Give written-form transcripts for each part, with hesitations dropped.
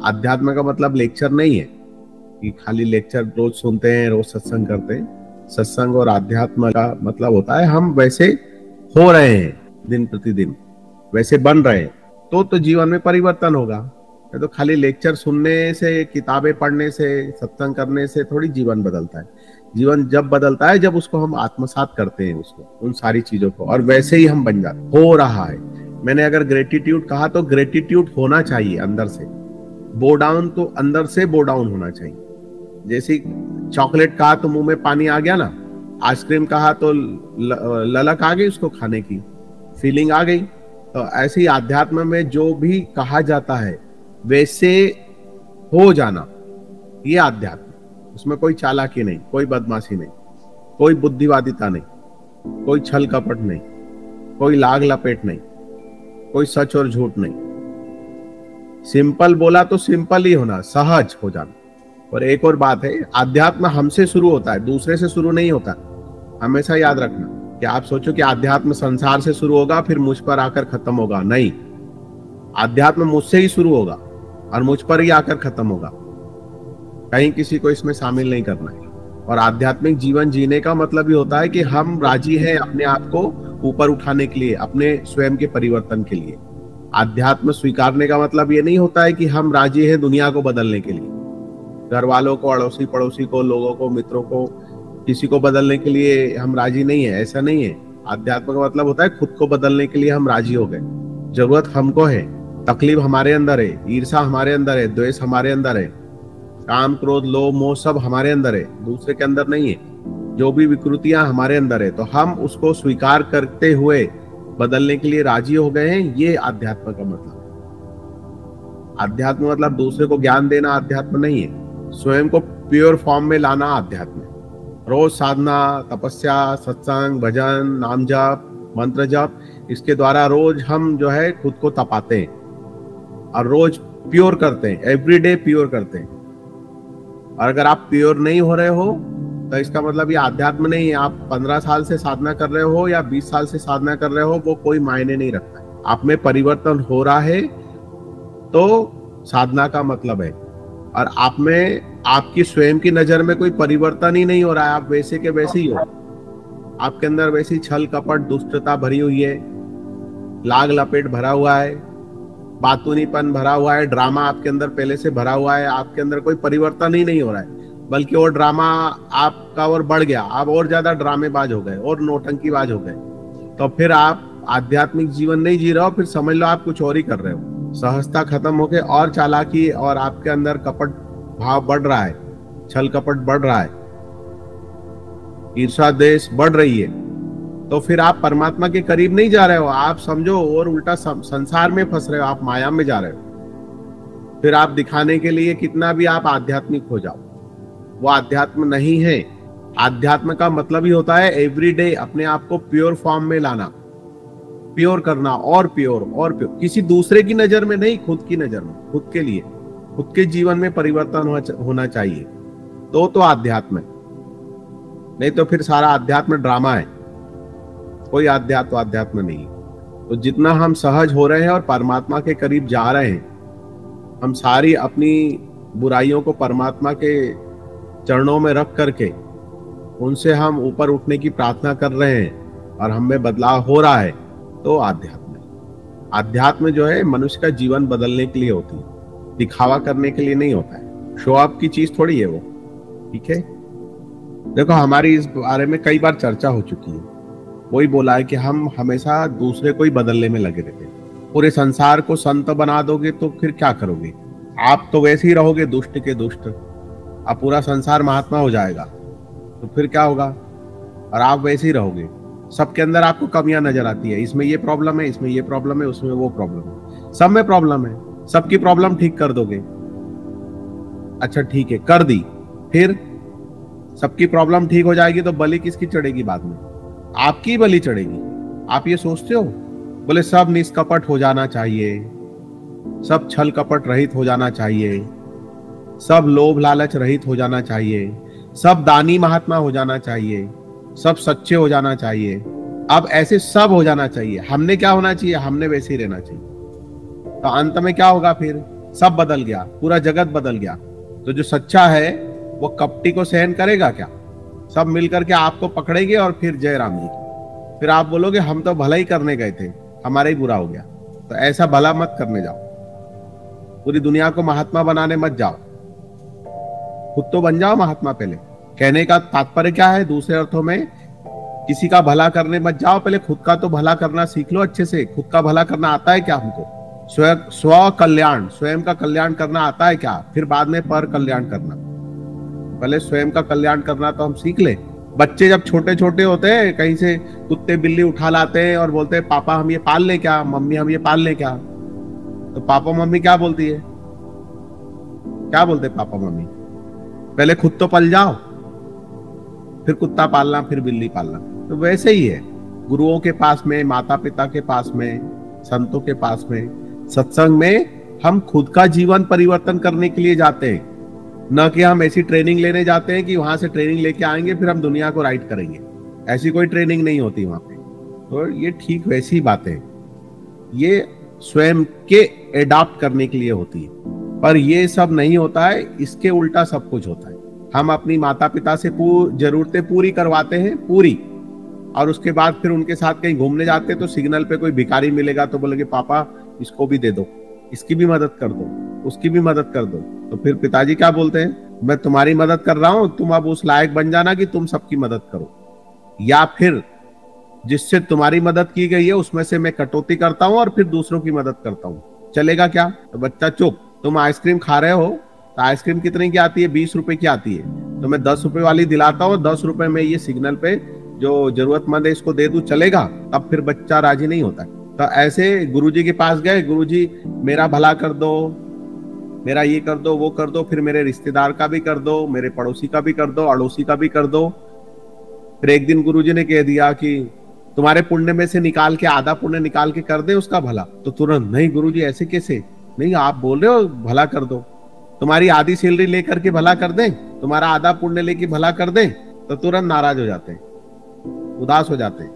अध्यात्म का मतलब लेक्चर नहीं है कि खाली लेक्चर रोज सुनते हैं, रोज सत्संग करते हैं। सत्संग और अध्यात्म का मतलब होता है हम वैसे हो रहे हैं, दिन प्रतिदिन वैसे बन रहे हैं, तो जीवन में परिवर्तन होगा। तो खाली लेक्चर सुनने से, किताबें पढ़ने से, सत्संग करने से थोड़ी जीवन बदलता है। जीवन जब बदलता है जब उसको हम आत्मसात करते हैं, उसको, उन सारी चीजों को, और वैसे ही हम बन जाते। हो रहा है। मैंने अगर ग्रेटिट्यूड कहा तो ग्रेटिट्यूड होना चाहिए अंदर से। बो डाउन तो अंदर से बो डाउन होना चाहिए। जैसे चॉकलेट कहा तो मुंह में पानी आ गया ना, आइसक्रीम कहा तो ललक आ गई, उसको खाने की फीलिंग आ गई। तो ऐसे ही आध्यात्म में जो भी कहा जाता है वैसे हो जाना, ये आध्यात्म। उसमें कोई चालाकी नहीं, कोई बदमाशी नहीं, कोई बुद्धिवादिता नहीं, कोई छल कपट नहीं, कोई लाग लपेट नहीं, कोई सच और झूठ नहीं। सिंपल बोला तो सिंपल ही होना, सहज हो जाना। और एक और बात है, आध्यात्म हमसे शुरू होता है, दूसरे से शुरू नहीं होता। हमेशा याद रखना कि आप सोचो कि आध्यात्म संसार से शुरू होगा फिर मुझ पर आकर खत्म होगा, नहीं। आध्यात्म मुझसे ही शुरू होगा और मुझ पर ही आकर खत्म होगा। कहीं किसी को इसमें शामिल नहीं करना है। और आध्यात्मिक जीवन जीने का मतलब ही होता है कि हम राजी हैं अपने आप को ऊपर उठाने के लिए, अपने स्वयं के परिवर्तन के लिए। आध्यात्म स्वीकारने का मतलब ये नहीं होता है कि हम राजी हैं दुनिया को बदलने के लिए, घर वालों को, अड़ोसी पड़ोसी को, लोगों को, मित्रों को, किसी को बदलने के लिए हम राजी नहीं है, ऐसा नहीं है। आध्यात्म का मतलब होता है खुद को बदलने के लिए हम राजी हो गए। जरूरत हमको है, तकलीफ हमारे अंदर है, ईर्षा हमारे अंदर है, द्वेष हमारे अंदर है, काम क्रोध लोभ मोह सब हमारे अंदर है, दूसरे के अंदर नहीं है। जो भी विकृतियां हमारे अंदर है, तो हम उसको स्वीकार करते हुए बदलने के लिए राजी हो गए हैं। ये आध्यात्म का मतलब है। अध्यात्म मतलब दूसरे को ज्ञान देना अध्यात्म नहीं है। स्वयं को प्योर फॉर्म में लाना अध्यात्म है। रोज साधना, तपस्या, सत्संग, भजन, नाम जप, मंत्र जप, इसके द्वारा रोज हम जो है खुद को तपाते हैं और रोज प्योर करते हैं, एवरीडे प्योर करते हैं। और अगर आप प्योर नहीं हो रहे हो तो इसका मतलब ये आध्यात्म नहीं है। आप 15 साल से साधना कर रहे हो या 20 साल से साधना कर रहे हो, वो कोई मायने नहीं रखता है। आप में परिवर्तन हो रहा है तो साधना का मतलब है। और आप में, आपकी स्वयं की नजर में कोई परिवर्तन ही नहीं हो रहा है, आप वैसे के वैसे ही हो। आपके अंदर वैसी छल कपट दुष्टता भरी हुई है, लाग लपेट भरा हुआ है, बातूनीपन भरा हुआ है, ड्रामा आपके अंदर पहले से भरा हुआ है। आपके अंदर कोई परिवर्तन ही नहीं हो रहा है, बल्कि और ड्रामा आपका और बढ़ गया। आप और ज्यादा ड्रामेबाज हो गए और नौटंकीबाज हो गए। तो फिर आप आध्यात्मिक जीवन नहीं जी रहे हो, फिर समझ लो आप कुछ और ही कर रहे हो। सहजता खत्म होके और चालाकी और आपके अंदर कपट भाव बढ़ रहा है, छल कपट बढ़ रहा है, ईर्ष्या द्वेष बढ़ रही है, तो फिर आप परमात्मा के करीब नहीं जा रहे हो। आप समझो और उल्टा संसार में फंस रहे हो, आप माया में जा रहे हो। फिर आप दिखाने के लिए कितना भी आप आध्यात्मिक हो जाओ, वो आध्यात्म नहीं है। आध्यात्म का मतलब ही होता है एवरीडे अपने आप को प्योर फॉर्म में लाना, प्योर करना, और प्योर और प्योर। किसी दूसरे की नजर में नहीं, खुद की नजर में, खुद के लिए, खुद के जीवन में परिवर्तन होना चाहिए तो आध्यात्म है। नहीं तो फिर सारा अध्यात्म ड्रामा है, कोई अध्यात्म नहीं। तो जितना हम सहज हो रहे हैं और परमात्मा के करीब जा रहे हैं, हम सारी अपनी बुराइयों को परमात्मा के चरणों में रख करके उनसे हम ऊपर उठने की प्रार्थना कर रहे हैं और हम में बदलाव हो रहा है, तो आध्यात्म है। आध्यात्म जो है मनुष्य का जीवन बदलने के लिए होती है, दिखावा करने के लिए नहीं होता है। शो ऑफ की चीज थोड़ी है वो, ठीक है। देखो, हमारी इस बारे में कई बार चर्चा हो चुकी है। वही बोला है कि हम हमेशा दूसरे को ही बदलने में लगे रहते हैं। पूरे संसार को संत बना दोगे तो फिर क्या करोगे? आप तो वैसे ही रहोगे दुष्ट के दुष्ट। अब पूरा संसार महात्मा हो जाएगा तो फिर क्या होगा? और आप वैसे ही रहोगे। सबके अंदर आपको कमियां नजर आती है, इसमें ये प्रॉब्लम है, इसमें ये प्रॉब्लम है, उसमें वो प्रॉब्लम है, सब में प्रॉब्लम है। सबकी प्रॉब्लम ठीक कर दोगे, अच्छा ठीक है, कर दी, फिर सबकी प्रॉब्लम ठीक हो जाएगी तो बलि किसकी चढ़ेगी? बाद में आपकी बलि चढ़ेगी। आप ये सोचते हो? बोले सब निष्कपट हो जाना चाहिए, सब छल कपट रहित हो जाना चाहिए, सब लोभ लालच रहित हो जाना चाहिए, सब दानी महात्मा हो जाना चाहिए, सब सच्चे हो जाना चाहिए। अब ऐसे सब हो जाना चाहिए। हमने क्या होना चाहिए? हमने वैसे ही रहना चाहिए। तो अंत में क्या होगा? फिर सब बदल गया, पूरा जगत बदल गया। तो जो सच्चा है वो कपटी को सहन करेगा क्या? सब मिलकर के आपको पकड़ेंगे और फिर जय राम जी की। फिर आप बोलोगे हम तो भला ही करने गए थे, हमारा ही बुरा हो गया। तो ऐसा भला मत करने जाओ, पूरी दुनिया को महात्मा बनाने मत जाओ, खुद तो बन जाओ महात्मा पहले। कहने का तात्पर्य क्या है? दूसरे अर्थों में, किसी का भला करने मत जाओ, पहले खुद का तो भला करना सीख लो अच्छे से। खुद का भला करना आता है क्या हमको? स्व कल्याण, स्वयं का कल्याण करना आता है क्या? फिर बाद में पर कल्याण करना। पहले स्वयं का कल्याण करना तो हम सीख ले। बच्चे जब छोटे छोटे होते हैं, कहीं से कुत्ते बिल्ली उठा लाते हैं और बोलते हैं पापा हम ये पाल ले क्या, मम्मी हम ये पाल ले क्या? तो पापा मम्मी क्या बोलती है? क्या बोलते पापा मम्मी? पहले खुद तो पल जाओ, फिर कुत्ता पालना, फिर बिल्ली पालना। तो वैसे ही है, गुरुओं के पास में, माता पिता के पास में, संतों के पास में, सत्संग में हम खुद का जीवन परिवर्तन करने के लिए जाते हैं, न कि हम ऐसी ट्रेनिंग लेने जाते हैं कि वहां से ट्रेनिंग लेके आएंगे फिर हम दुनिया को राइट करेंगे। ऐसी कोई ट्रेनिंग नहीं होती वहां पे। तो ये ठीक वैसी बातें, ये स्वयं के एडॉप्ट करने के लिए होती है, पर ये सब नहीं होता है, इसके उल्टा सब कुछ होता है। हम अपनी माता पिता से जरूरतें पूरी करवाते हैं, पूरी, और उसके बाद फिर उनके साथ कहीं घूमने जाते हैं तो सिग्नल पे कोई भिखारी मिलेगा तो बोलेंगे पापा इसको भी दे दो, इसकी भी मदद कर दो, उसकी भी मदद कर दो। तो फिर पिताजी क्या बोलते हैं? मैं तुम्हारी मदद कर रहा हूं, तुम अब उस लायक बन जाना कि तुम सबकी मदद करो। या फिर जिससे तुम्हारी मदद की गई है उसमें से मैं कटौती करता हूं और फिर दूसरों की मदद करता हूं, चलेगा क्या? तो बच्चा चुप। तुम आइसक्रीम खा रहे हो तो आइसक्रीम कितने की आती है? 20 रुपए की आती है, तो मैं 10 रुपए वाली दिलाता हूँ, 10 रुपए में ये सिग्नल पे जो जरूरतमंद है इसको दे दूं, चलेगा? तब फिर बच्चा राजी नहीं होता। तो ऐसे गुरुजी के पास गए, गुरुजी मेरा भला कर दो, मेरा ये कर दो, वो कर दो, फिर मेरे रिश्तेदार का भी कर दो, मेरे पड़ोसी का भी कर दो, अड़ोसी का भी कर दो। फिर एक दिन गुरुजी ने कह दिया कि तुम्हारे पुण्य में से निकाल के आधा पुण्य निकाल के कर दे उसका भला। तो तुरंत, नहीं गुरुजी ऐसे कैसे? नहीं, आप बोल रहे हो भला कर दो, तुम्हारी आधी सैलरी लेकर के भला कर दें, तुम्हारा आधा पुण्य लेके भला कर दें? तो तुरंत नाराज हो जाते हैं, उदास हो जाते हैं।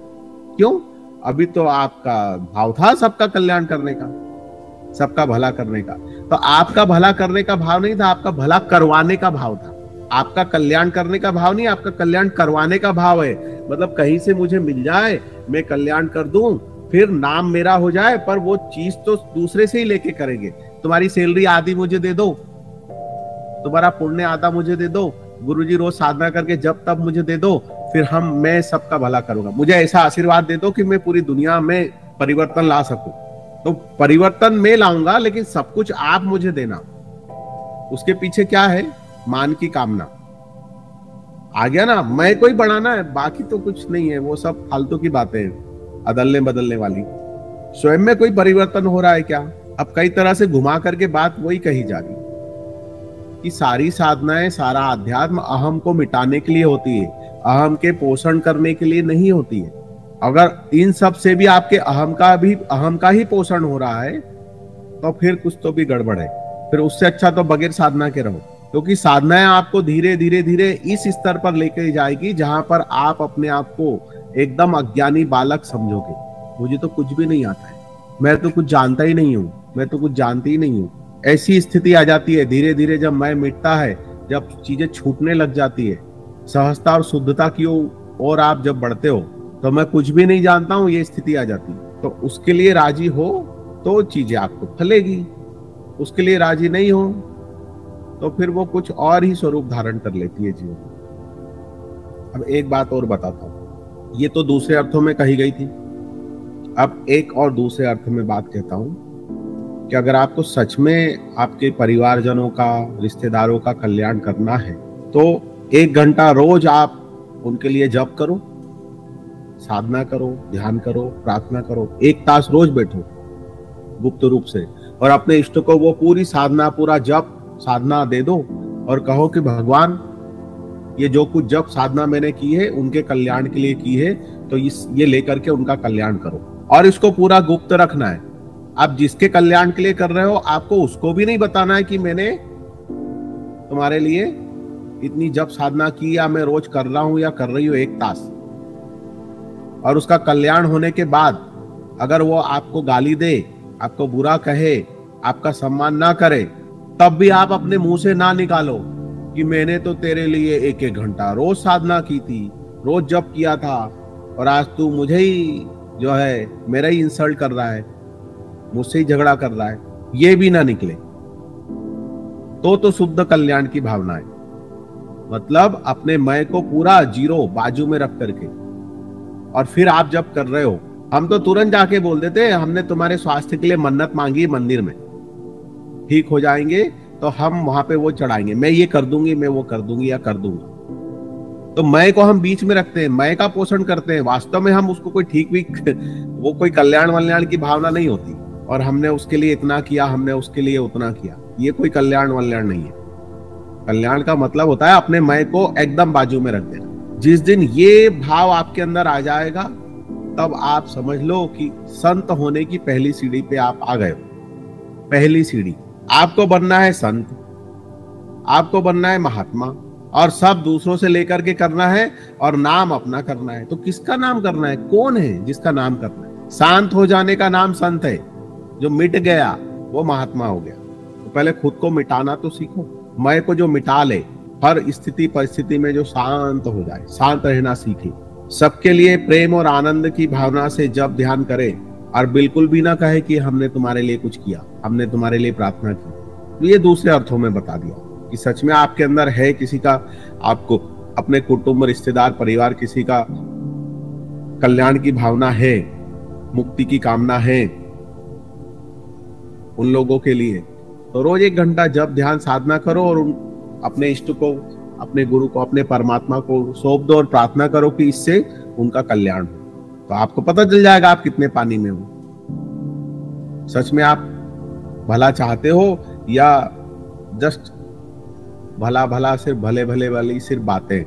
क्यों? अभी तो आपका भाव था सबका कल्याण करने का, सबका भला करने का। तो आपका भला करने का भाव नहीं था, आपका भला करवाने का भाव था। आपका कल्याण करने का भाव नहीं, आपका कल्याण करवाने का भाव है। मतलब कहीं से मुझे मिल जाए, मैं कल्याण कर दूं, फिर नाम मेरा हो जाए, पर वो चीज तो दूसरे से ही लेके करेंगे। तुम्हारी सैलरी आधी मुझे दे दो, तुम्हारा पुण्य आधा मुझे दे दो, गुरुजी रोज साधना करके जब तब मुझे दे दो, फिर मैं सबका भला करूंगा। मुझे ऐसा आशीर्वाद दे दो कि मैं पूरी दुनिया में परिवर्तन ला सकूं। तो परिवर्तन मैं लाऊंगा, लेकिन सब कुछ आप मुझे देना। उसके पीछे क्या है? मान की कामना। आ गया ना? मैं कोई बढ़ाना है, बाकी तो कुछ नहीं है, वो सब फालतू की बातें हैं, अदलने बदलने वाली। स्वयं में कोई परिवर्तन हो रहा है क्या? अब कई तरह से घुमा करके बात वही कही जा रही कि सारी साधनाएं, सारा अध्यात्म अहम को मिटाने के लिए होती है, अहम के पोषण करने के लिए नहीं होती है। अगर इन सब से भी आपके अहम का ही पोषण हो रहा है तो फिर कुछ तो भी गड़बड़ है। फिर उससे अच्छा तो बगैर साधना के रहो, क्योंकि साधनाएं आपको धीरे धीरे धीरे इस स्तर पर लेकर जाएगी जहां पर आप अपने आप को एकदम अज्ञानी बालक समझोगे। मुझे तो कुछ भी नहीं आता है, मैं तो कुछ जानता ही नहीं हूँ, मैं तो कुछ जानती ही नहीं हूँ। ऐसी स्थिति आ जाती है धीरे धीरे, जब मैं मिटता है, जब चीजें छूटने लग जाती है, सहजता और शुद्धता की ओर आप जब बढ़ते हो, तो मैं कुछ भी नहीं जानता हूं, ये स्थिति आ जाती है। तो उसके लिए राजी हो तो चीजें आपको फलेगी, उसके लिए राजी नहीं हो तो फिर वो कुछ और ही स्वरूप धारण कर लेती है जीवन। अब एक बात और बताता हूं, ये तो दूसरे अर्थों में कही गई थी, अब एक और दूसरे अर्थ में बात कहता हूं कि अगर आपको सच में आपके परिवारजनों का, रिश्तेदारों का कल्याण करना है तो 1 घंटा रोज आप उनके लिए जप करो, साधना करो, ध्यान करो, प्रार्थना करो। 1 तास रोज बैठो गुप्त रूप से और अपने इष्ट को वो पूरी साधना, पूरा जप साधना दे दो और कहो कि भगवान, ये जो कुछ जप साधना मैंने की है उनके कल्याण के लिए की है, तो ये लेकर के उनका कल्याण करो। और इसको पूरा गुप्त रखना है। आप जिसके कल्याण के लिए कर रहे हो, आपको उसको भी नहीं बताना है कि मैंने तुम्हारे लिए इतनी जप साधना की, या मैं रोज कर रहा हूं या कर रही हूं 1 तास। और उसका कल्याण होने के बाद अगर वो आपको गाली दे, आपको बुरा कहे, आपका सम्मान ना करे, तब भी आप अपने मुंह से ना निकालो कि मैंने तो तेरे लिए 1-1 घंटा रोज साधना की थी, रोज जप किया था, और आज तू मुझे ही जो है मेरा ही इंसल्ट कर रहा है, मुझसे ही झगड़ा कर रहा है। ये भी ना निकले तो शुद्ध कल्याण की भावना है। मतलब अपने मैं को पूरा जीरो बाजू में रख करके, और फिर आप जब कर रहे हो, हम तो तुरंत जाके बोल देते हैं हमने तुम्हारे स्वास्थ्य के लिए मन्नत मांगी मंदिर में, ठीक हो जाएंगे तो हम वहां पे वो चढ़ाएंगे, मैं ये कर दूंगी, मैं वो कर दूंगी या कर दूंगा। तो मैं को हम बीच में रखते हैं, मैं का पोषण करते हैं, वास्तव में हम उसको कोई ठीक भी वो कोई कल्याण वल्याण की भावना नहीं होती, और हमने उसके लिए इतना किया, हमने उसके लिए उतना किया, ये कोई कल्याण वल्याण नहीं है। कल्याण का मतलब होता है अपने मैं को एकदम बाजू में रख देना। जिस दिन ये भाव आपके अंदर आ जाएगा, तब आप समझ लो कि संत होने की पहली सीढ़ी पे आप आ गए हो। पहली सीढ़ी, आपको बनना है संत, आपको बनना है महात्मा, और सब दूसरों से लेकर के करना है, और नाम अपना करना है। तो किसका नाम करना है? कौन है जिसका नाम करना है? शांत हो जाने का नाम संत है, जो मिट गया वो महात्मा हो गया। तो पहले खुद को मिटाना तो सीखो, मैं को जो मिटा ले, हर स्थिति परिस्थिति में जो शांत हो जाए, शांत रहना सीखे, सबके लिए प्रेम और आनंद की भावना से जब ध्यान करे, और बिल्कुल भी ना कहे कि हमने तुम्हारे लिए कुछ किया, हमने तुम्हारे लिए प्रार्थना की। तो ये दूसरे अर्थों में बता दिया कि सच में आपके अंदर है, किसी का, आपको अपने कुटुंब, रिश्तेदार, परिवार, किसी का कल्याण की भावना है, मुक्ति की कामना है उन लोगों के लिए, तो रोज 1 घंटा जब ध्यान साधना करो, और अपने इष्ट को, अपने गुरु को, अपने परमात्मा को सौंप दो, और प्रार्थना करो कि इससे उनका कल्याण हो। तो आपको पता चल जाएगा आप कितने पानी में हो। सच में आप भला चाहते हो, या जस्ट भला भला सिर्फ भले भले वाली सिर्फ बातें।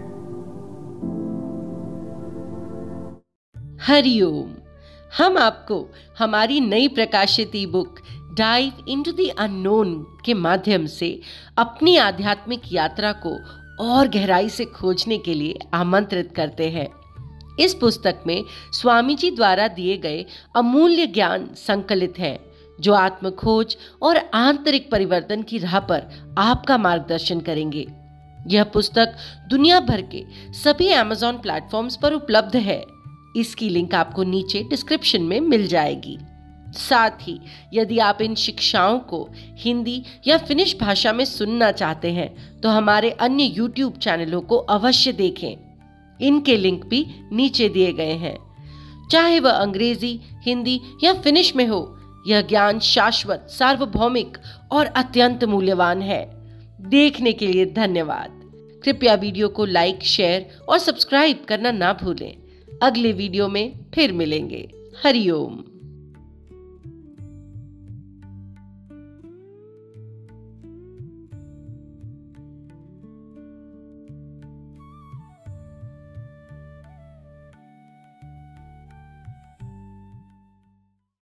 हरिओम। हम आपको हमारी नई प्रकाशित ई book dive into the unknown के माध्यम से अपनी आध्यात्मिक यात्रा को और गहराई से खोजने के लिए आमंत्रित करते हैं। इस पुस्तक में स्वामी जी द्वारा दिए गए अमूल्य ज्ञान संकलित है, जो आत्मखोज और आंतरिक परिवर्तन की राह पर आपका मार्गदर्शन करेंगे। यह पुस्तक दुनिया भर के सभी Amazon प्लेटफॉर्म्स पर उपलब्ध है। इसकी लिंक आपको नीचे डिस्क्रिप्शन में मिल जाएगी। साथ ही यदि आप इन शिक्षाओं को हिंदी या फिनिश भाषा में सुनना चाहते हैं, तो हमारे अन्य YouTube चैनलों को अवश्य देखें। इनके लिंक भी नीचे दिए गए हैं। चाहे वह अंग्रेजी, हिंदी या फिनिश में हो, यह ज्ञान शाश्वत, सार्वभौमिक और अत्यंत मूल्यवान है। देखने के लिए धन्यवाद। कृपया वीडियो को लाइक, शेयर और सब्सक्राइब करना ना भूलें। अगले वीडियो में फिर मिलेंगे। हरिओम।